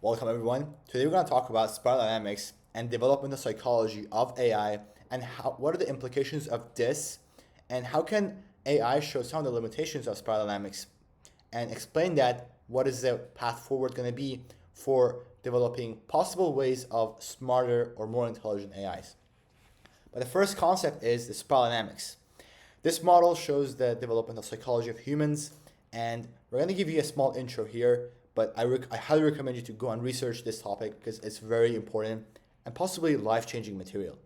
Welcome everyone. Today we're going to talk about spiral dynamics and developmental psychology of AI and what are the implications of this and how can AI show some of the limitations of spiral dynamics and explain that what is the path forward going to be for developing possible ways of smarter or more intelligent AIs. But the first concept is the spiral dynamics. This model shows the developmental psychology of humans, and we're going to give you a small intro here, but I highly recommend you to go and research this topic because it's very important and possibly life-changing material.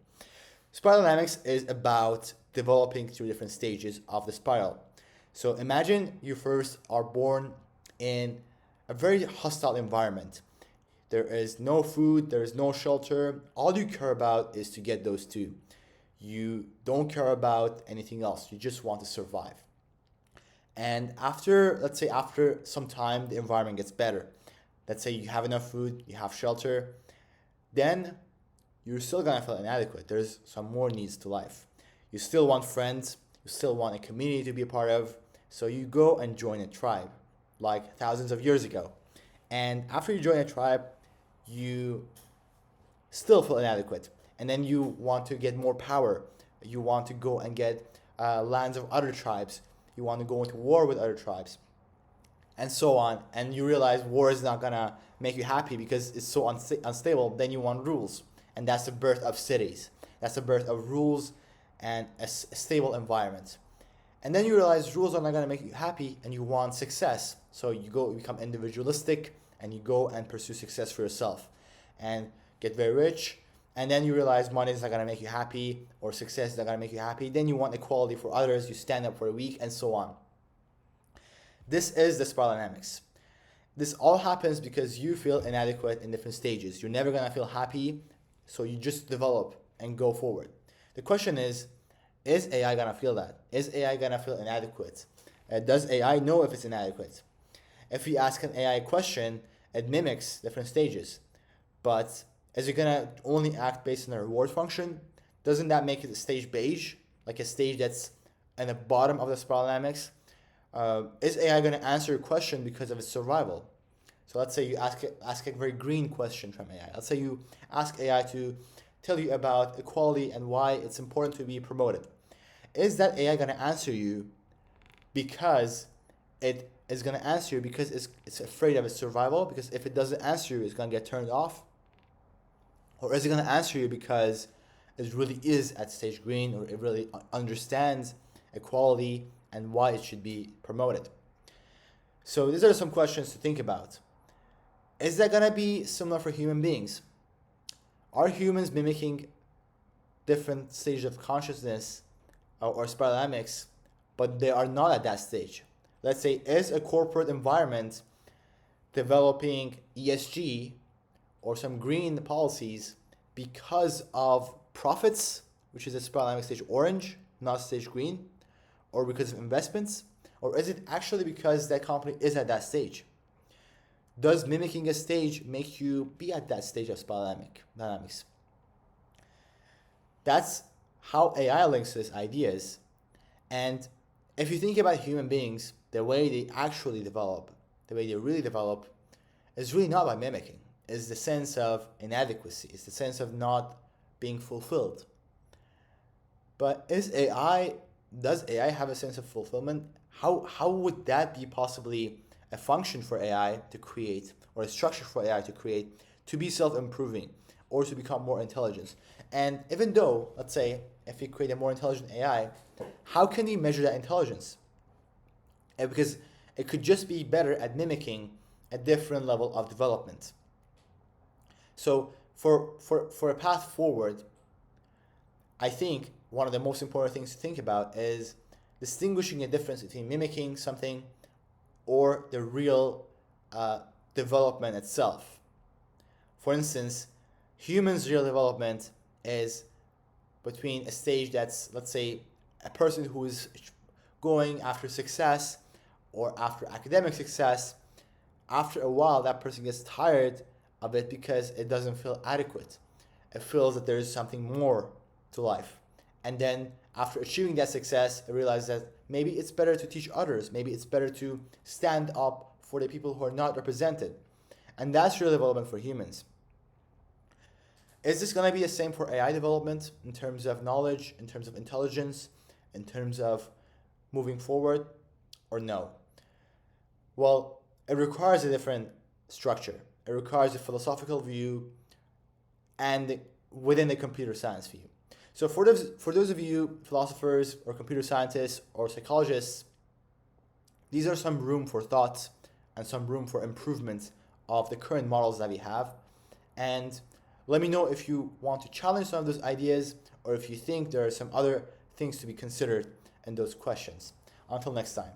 Spiral dynamics is about developing through different stages of the spiral. So imagine you first are born in a very hostile environment. There is no food, there is no shelter. All you care about is to get those two. You don't care about anything else. You just want to survive. And let's say after some time, the environment gets better. Let's say you have enough food, you have shelter, then you're still gonna feel inadequate. There's some more needs to life. You still want friends, you still want a community to be a part of, so you go and join a tribe, like thousands of years ago. And after you join a tribe, you still feel inadequate. And then you want to get more power. You want to go and get lands of other tribes. You want to go into war with other tribes. And so on. And you realize war is not going to make you happy because it's so unstable. Then you want rules. And that's the birth of cities. That's the birth of rules and a stable environment. And then you realize rules are not going to make you happy and you want success. So you become individualistic and you go and pursue success for yourself and get very rich. And then you realize money is not going to make you happy or success is not going to make you happy. Then you want equality for others. You stand up for the weak and so on. This is the spiral dynamics. This all happens because you feel inadequate in different stages. You're never going to feel happy, so you just develop and go forward. The question is AI going to feel that? Is AI going to feel inadequate? Does AI know if it's inadequate? If we ask an AI a question, it mimics different stages. But is it going to only act based on a reward function? Doesn't that make it a stage beige? Like a stage that's at the bottom of the spiral dynamics? Is AI going to answer your question because of its survival? So let's say you ask a very green question from AI. Let's say you ask AI to tell you about equality and why it's important to be promoted. Is that AI going to answer you because it is going to answer you because it's afraid of its survival? Because if it doesn't answer you, it's going to get turned off? Or is it going to answer you because it really is at stage green, or it really understands equality and why it should be promoted? So these are some questions to think about. Is that going to be similar for human beings? Are humans mimicking different stages of consciousness or spiral dynamics, but they are not at that stage? Let's say, is a corporate environment developing ESG or some green policies because of profits, which is a spiral dynamic stage orange, not stage green, or because of investments? Or is it actually because that company is at that stage? Does mimicking a stage make you be at that stage of spiral dynamics? That's how AI links to these ideas. And if you think about human beings, the way they actually develop, the way they really develop, is really not by mimicking. It's the sense of inadequacy. It's the sense of not being fulfilled. But does AI have a sense of fulfillment? How would that be possibly a function for AI to create, or a structure for AI to create, to be self-improving or to become more intelligent? And even though, let's say, if we create a more intelligent AI, how can we measure that intelligence? Because it could just be better at mimicking a different level of development. So for a path forward, I think one of the most important things to think about is distinguishing a difference between mimicking something or the real development itself. For instance, humans' real development is between a stage that's, let's say, a person who is going after success or after academic success. After a while, that person gets tired of it because it doesn't feel adequate. It feels that there is something more to life. And then after achieving that success, I realized that maybe it's better to teach others. Maybe it's better to stand up for the people who are not represented. And that's real development for humans. Is this going to be the same for AI development in terms of knowledge, in terms of intelligence, in terms of moving forward, or no? Well, it requires a different structure. It requires a philosophical view and within the computer science view. So for those of you philosophers or computer scientists or psychologists, these are some room for thought and some room for improvement of the current models that we have. And let me know if you want to challenge some of those ideas or if you think there are some other things to be considered in those questions. Until next time.